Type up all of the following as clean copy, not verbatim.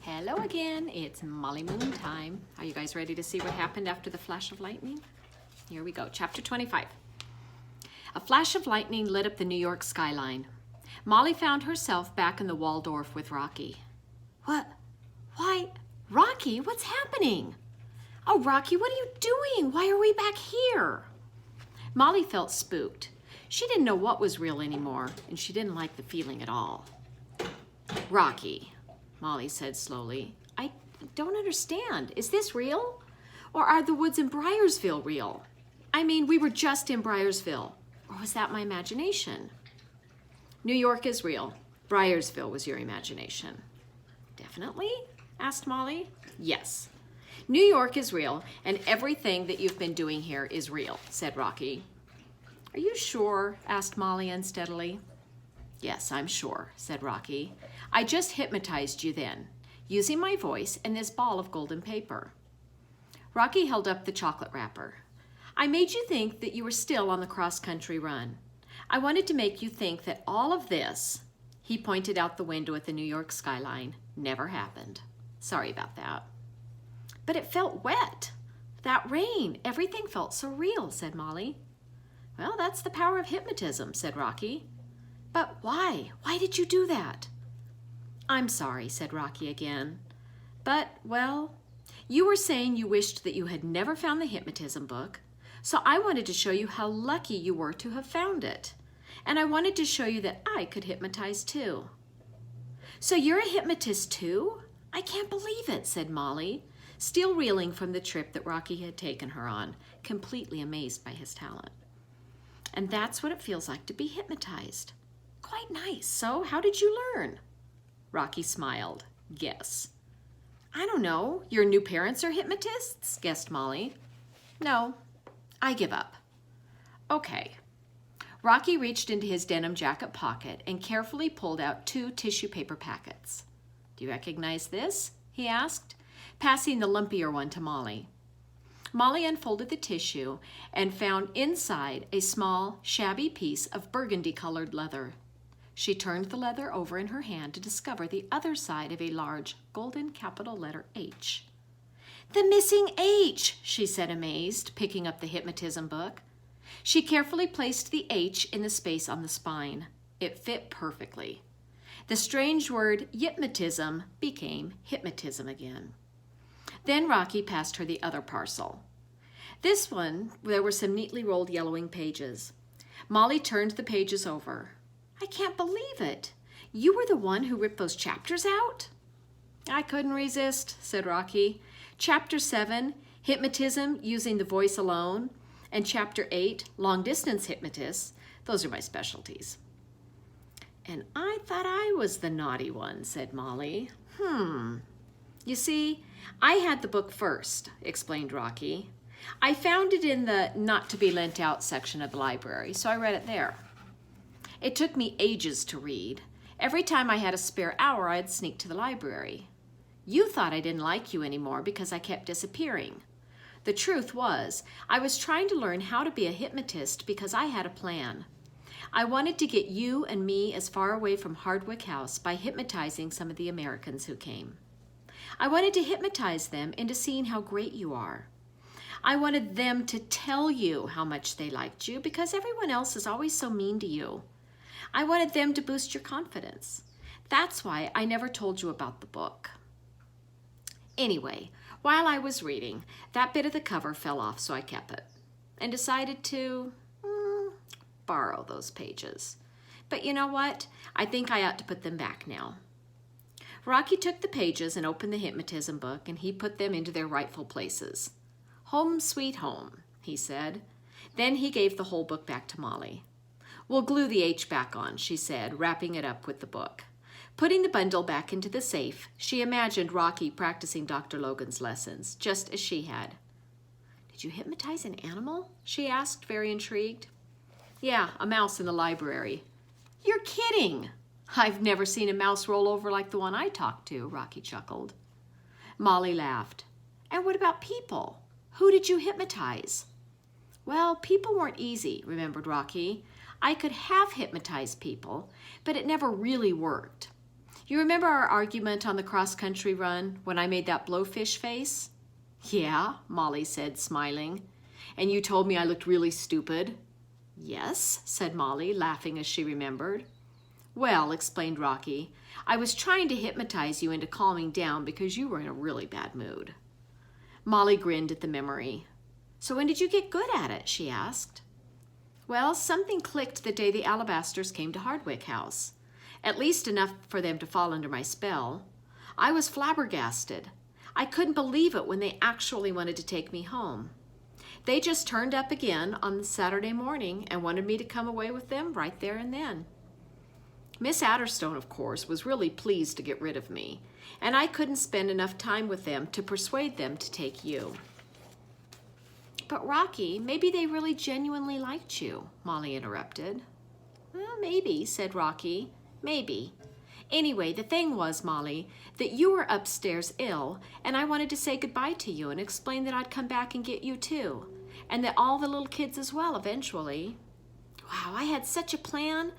Hello again, it's Molly Moon time. Are you guys ready to see what happened after the flash of lightning? Here we go, chapter 25. A flash of lightning lit up the New York skyline. Molly found herself back in the Waldorf with Rocky. What? Why, Rocky, what's happening? Oh, Rocky, what are you doing? Why are we back here? Molly felt spooked. She didn't know what was real anymore, and she didn't like the feeling at all. Rocky, Molly said slowly, I don't understand. Is this real? Or are the woods in Briarsville real? I mean, we were just in Briarsville. Or was that my imagination? New York is real. Briarsville was your imagination. Definitely? Asked Molly. Yes. New York is real, and everything that you've been doing here is real, said Rocky. Are you sure? Asked Molly unsteadily. Yes, I'm sure, said Rocky. I just hypnotized you then, using my voice and this ball of golden paper. Rocky held up the chocolate wrapper. I made you think that you were still on the cross-country run. I wanted to make you think that all of this, he pointed out the window at the New York skyline, never happened. Sorry about that. But it felt wet. That rain, everything felt so real, said Molly. Well, that's the power of hypnotism, said Rocky. But why? Why did you do that? I'm sorry, said Rocky again. But, well, you were saying you wished that you had never found the hypnotism book, so I wanted to show you how lucky you were to have found it. And I wanted to show you that I could hypnotize too. So you're a hypnotist too? I can't believe it, said Molly, still reeling from the trip that Rocky had taken her on, completely amazed by his talent. And that's what it feels like to be hypnotized. Quite nice. So, how did you learn? Rocky smiled. Guess. I don't know. Your new parents are hypnotists? Guessed Molly. No. I give up. Okay. Rocky reached into his denim jacket pocket and carefully pulled out 2 tissue paper packets. Do you recognize this? He asked, passing the lumpier one to Molly. Molly unfolded the tissue and found inside a small, shabby piece of burgundy-colored leather. She turned the leather over in her hand to discover the other side of a large golden capital letter H. The missing H, she said amazed, picking up the hypnotism book. She carefully placed the H in the space on the spine. It fit perfectly. The strange word hypnotism became hypnotism again. Then Rocky passed her the other parcel. This one, there were some neatly rolled yellowing pages. Molly turned the pages over. I can't believe it. You were the one who ripped those chapters out? I couldn't resist, said Rocky. Chapter 7, Hypnotism Using the Voice Alone, and Chapter 8, Long Distance Hypnotists, those are my specialties. And I thought I was the naughty one, said Molly. You see, I had the book first, explained Rocky. I found it in the not to be lent out section of the library, so I read it there. It took me ages to read. Every time I had a spare hour, I'd sneak to the library. You thought I didn't like you anymore because I kept disappearing. The truth was, I was trying to learn how to be a hypnotist because I had a plan. I wanted to get you and me as far away from Hardwick House by hypnotizing some of the Americans who came. I wanted to hypnotize them into seeing how great you are. I wanted them to tell you how much they liked you because everyone else is always so mean to you. I wanted them to boost your confidence. That's why I never told you about the book. Anyway, while I was reading, that bit of the cover fell off, so I kept it and decided to borrow those pages. But you know what? I think I ought to put them back now. Rocky took the pages and opened the hypnotism book, and he put them into their rightful places. Home sweet home, he said. Then he gave the whole book back to Molly. We'll glue the H back on, she said, wrapping it up with the book. Putting the bundle back into the safe, she imagined Rocky practicing Dr. Logan's lessons, just as she had. Did you hypnotize an animal? She asked, very intrigued. Yeah, a mouse in the library. You're kidding! I've never seen a mouse roll over like the one I talked to, Rocky chuckled. Molly laughed. And what about people? Who did you hypnotize? Well, people weren't easy, remembered Rocky. I could have hypnotized people, but it never really worked. You remember our argument on the cross-country run when I made that blowfish face? Yeah, Molly said, smiling. And you told me I looked really stupid? Yes, said Molly, laughing as she remembered. Well, explained Rocky, I was trying to hypnotize you into calming down because you were in a really bad mood. Molly grinned at the memory. So when did you get good at it? She asked. Well, something clicked the day the Alabasters came to Hardwick House. At least enough for them to fall under my spell. I was flabbergasted. I couldn't believe it when they actually wanted to take me home. They just turned up again on Saturday morning and wanted me to come away with them right there and then. Miss Adderstone, of course, was really pleased to get rid of me, and I couldn't spend enough time with them to persuade them to take you. But Rocky, maybe they really genuinely liked you, Molly interrupted. Well, maybe, said Rocky, maybe. Anyway, the thing was, Molly, that you were upstairs ill, and I wanted to say goodbye to you and explain that I'd come back and get you too, and that all the little kids as well eventually. Wow, I had such a plan,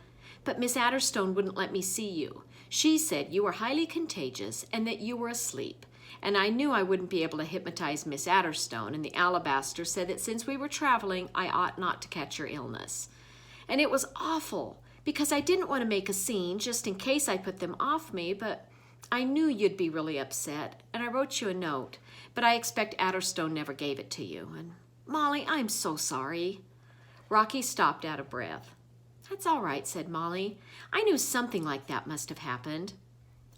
but Miss Adderstone wouldn't let me see you. She said you were highly contagious and that you were asleep, and I knew I wouldn't be able to hypnotize Miss Adderstone, and the Alabaster said that since we were traveling, I ought not to catch your illness. And it was awful, because I didn't want to make a scene just in case I put them off me, but I knew you'd be really upset, and I wrote you a note, but I expect Adderstone never gave it to you. And Molly, I'm so sorry. Rocky stopped out of breath. That's all right, said Molly. I knew something like that must have happened.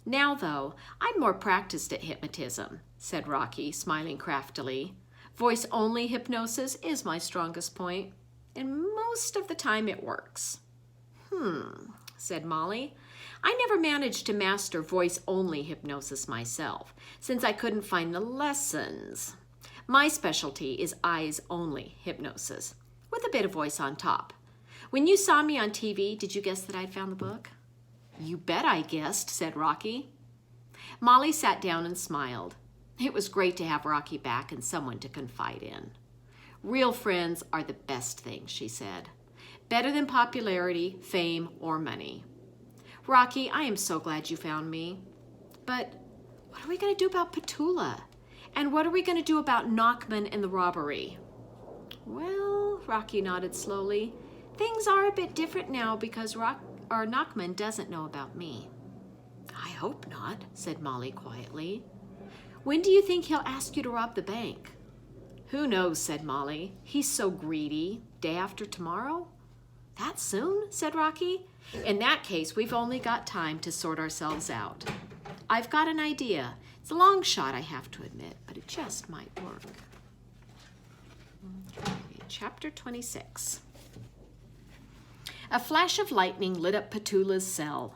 Now, though, I'm more practiced at hypnotism, said Rocky, smiling craftily. Voice-only hypnosis is my strongest point, and most of the time it works. Said Molly. I never managed to master voice-only hypnosis myself, since I couldn't find the lessons. My specialty is eyes-only hypnosis, with a bit of voice on top. When you saw me on TV, did you guess that I'd found the book? You bet I guessed, said Rocky. Molly sat down and smiled. It was great to have Rocky back and someone to confide in. Real friends are the best thing, she said. Better than popularity, fame, or money. Rocky, I am so glad you found me. But what are we going to do about Petula? And what are we going to do about Nachman and the robbery? Well, Rocky nodded slowly. Things are a bit different now because Nachman doesn't know about me. I hope not, said Molly quietly. When do you think he'll ask you to rob the bank? Who knows, said Molly. He's so greedy. Day after tomorrow? That soon? Said Rocky. In that case, we've only got time to sort ourselves out. I've got an idea. It's a long shot, I have to admit, but it just might work. Okay, chapter 26. A flash of lightning lit up Petula's cell.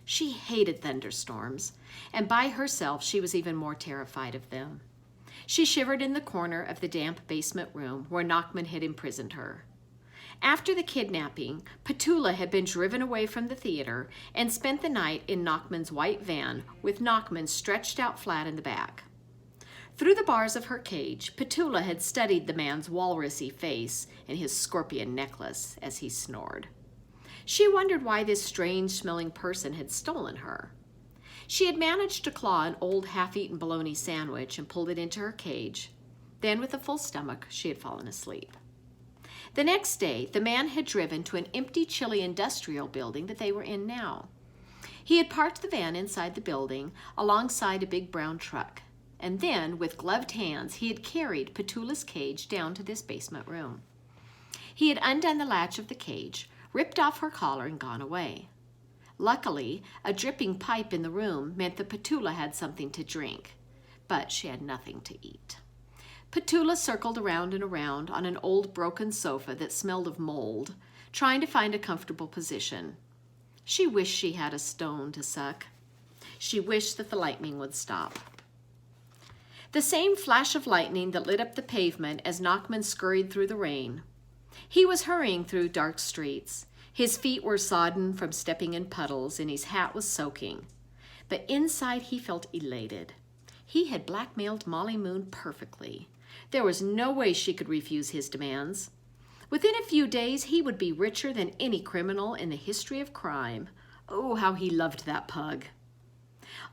She hated thunderstorms, and by herself she was even more terrified of them. She shivered in the corner of the damp basement room where Nachman had imprisoned her. After the kidnapping, Petula had been driven away from the theater and spent the night in Nachman's white van with Nachman stretched out flat in the back. Through the bars of her cage, Petula had studied the man's walrusy face and his scorpion necklace as he snored. She wondered why this strange-smelling person had stolen her. She had managed to claw an old half-eaten bologna sandwich and pulled it into her cage. Then, with a full stomach, she had fallen asleep. The next day, the man had driven to an empty, chilly industrial building that they were in now. He had parked the van inside the building alongside a big brown truck, and then, with gloved hands, he had carried Petula's cage down to this basement room. He had undone the latch of the cage, ripped off her collar, and gone away. Luckily, a dripping pipe in the room meant that Petula had something to drink, but she had nothing to eat. Petula circled around and around on an old broken sofa that smelled of mold, trying to find a comfortable position. She wished she had a stone to suck. She wished that the lightning would stop. The same flash of lightning that lit up the pavement as Nachman scurried through the rain. He was hurrying through dark streets. His feet were sodden from stepping in puddles, and his hat was soaking. But inside he felt elated. He had blackmailed Molly Moon perfectly. There was no way she could refuse his demands. Within a few days, he would be richer than any criminal in the history of crime. Oh, how he loved that pug.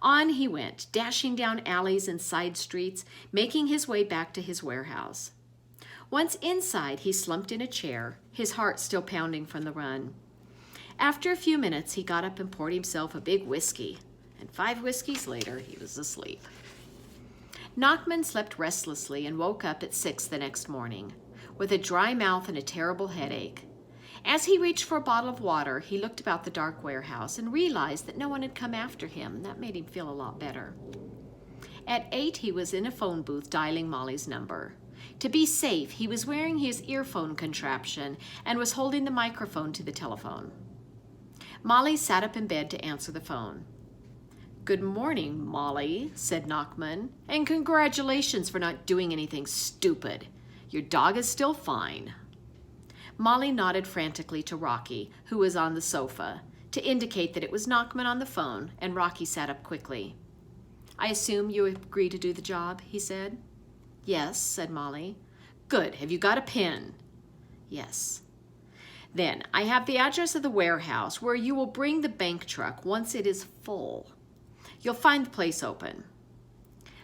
On he went, dashing down alleys and side streets, making his way back to his warehouse. Once inside, he slumped in a chair, his heart still pounding from the run. After a few minutes, he got up and poured himself a big whiskey, and 5 whiskeys later, he was asleep. Nachman slept restlessly and woke up at 6 the next morning, with a dry mouth and a terrible headache. As he reached for a bottle of water, he looked about the dark warehouse and realized that no one had come after him. That made him feel a lot better. At 8, he was in a phone booth dialing Molly's number. To be safe, he was wearing his earphone contraption and was holding the microphone to the telephone. Molly sat up in bed to answer the phone. "Good morning, Molly," said Nachman, "and congratulations for not doing anything stupid. Your dog is still fine." Molly nodded frantically to Rocky, who was on the sofa, to indicate that it was Nachman on the phone, and Rocky sat up quickly. "I assume you agree to do the job," he said. "Yes," said Molly. "Good. Have you got a pen?" "Yes." "Then I have the address of the warehouse where you will bring the bank truck once it is full. You'll find the place open."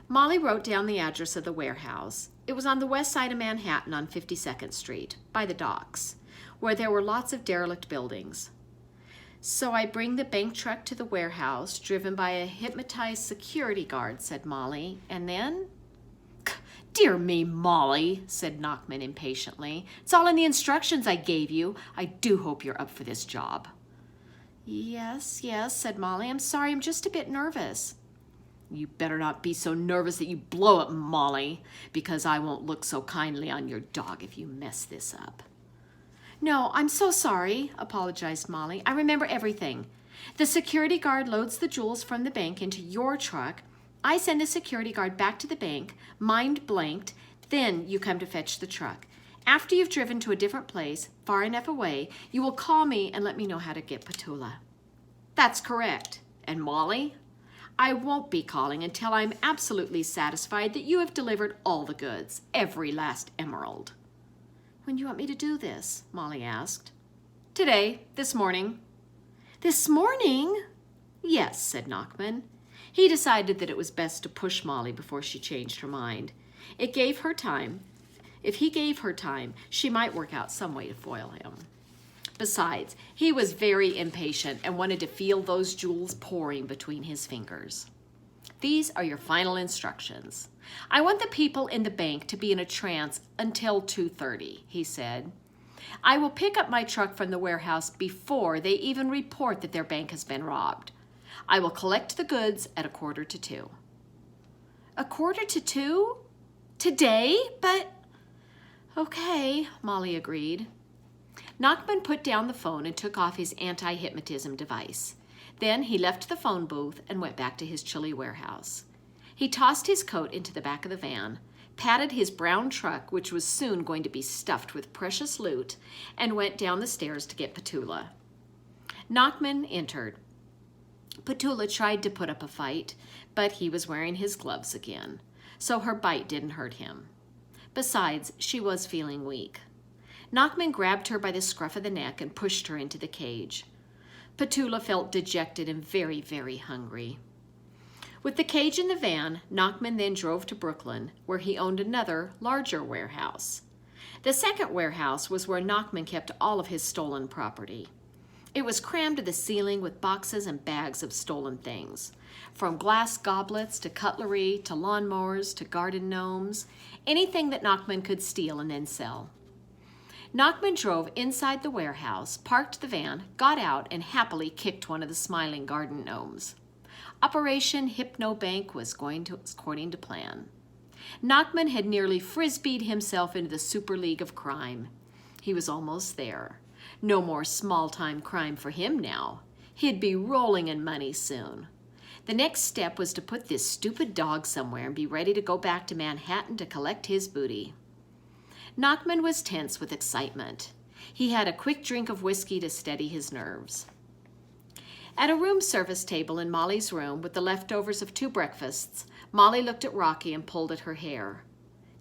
Molly wrote down the address of the warehouse. It was on the west side of Manhattan on 52nd Street, by the docks, where there were lots of derelict buildings. "So I bring the bank truck to the warehouse, driven by a hypnotized security guard," said Molly, "and then?" "Dear me, Molly," said Nachman impatiently. "It's all in the instructions I gave you. I do hope you're up for this job." Yes, said Molly. "I'm sorry, I'm just a bit nervous." "You better not be so nervous that you blow it, Molly, because I won't look so kindly on your dog if you mess this up." "No, I'm so sorry," apologized Molly. "I remember everything. The security guard loads the jewels from the bank into your truck. I send the security guard back to the bank, mind blanked, then you come to fetch the truck. After you've driven to a different place, far enough away, you will call me and let me know how to get Petula." "That's correct. And Molly?" "I won't be calling until I'm absolutely satisfied that you have delivered all the goods, every last emerald." "When do you want me to do this?" Molly asked. "Today, this morning." "This morning?" "Yes," said Nachman. He decided that it was best to push Molly before she changed her mind. It gave her time. If he gave her time, she might work out some way to foil him. Besides, he was very impatient and wanted to feel those jewels pouring between his fingers. "These are your final instructions. I want the people in the bank to be in a trance until 2:30, he said. "I will pick up my truck from the warehouse before they even report that their bank has been robbed. I will collect the goods at 1:45. "1:45? Today? But—" "Okay," Molly agreed. Nachman put down the phone and took off his anti-hypnotism device. Then he left the phone booth and went back to his chilly warehouse. He tossed his coat into the back of the van, patted his brown truck, which was soon going to be stuffed with precious loot, and went down the stairs to get Petula. Nachman entered. Petula tried to put up a fight, but he was wearing his gloves again, so her bite didn't hurt him. Besides, she was feeling weak. Nachman grabbed her by the scruff of the neck and pushed her into the cage. Petula felt dejected and very, very hungry. With the cage in the van, Nachman then drove to Brooklyn, where he owned another, larger warehouse. The second warehouse was where Nachman kept all of his stolen property. It was crammed to the ceiling with boxes and bags of stolen things, from glass goblets to cutlery to lawnmowers to garden gnomes, anything that Nachman could steal and then sell. Nachman drove inside the warehouse, parked the van, got out, and happily kicked one of the smiling garden gnomes. Operation Hypno-Bank was going according to plan. Nachman had nearly frisbeed himself into the Super League of Crime. He was almost there. No more small-time crime for him now. He'd be rolling in money soon. The next step was to put this stupid dog somewhere and be ready to go back to Manhattan to collect his booty. Nachman was tense with excitement. He had a quick drink of whiskey to steady his nerves. At a room service table in Molly's room with the leftovers of 2 breakfasts, Molly looked at Rocky and pulled at her hair.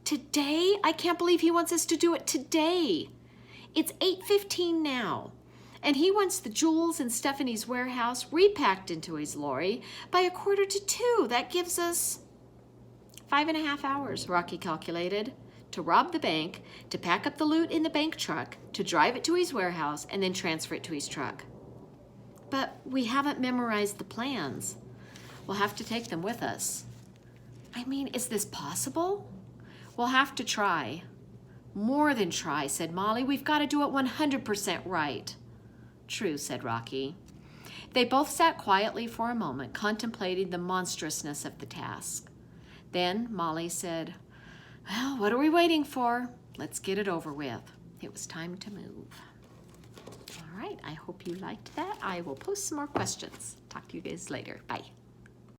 "Today? I can't believe he wants us to do it today. It's 8:15 now. And he wants the jewels in Stephanie's warehouse repacked into his lorry by 1:45. That gives us 5.5 hours, Rocky calculated, to rob the bank, to pack up the loot in the bank truck, to drive it to his warehouse, and then transfer it to his truck. But we haven't memorized the plans. We'll have to take them with us. I mean, is this possible? We'll have to try. More than try, said Molly. We've got to do it 100% right. True, said Rocky. They both sat quietly for a moment, contemplating the monstrousness of the task. Then Molly said, well, what are we waiting for? Let's get it over with. It was time to move. All right, I hope you liked that. I will post some more questions. Talk to you guys later. Bye.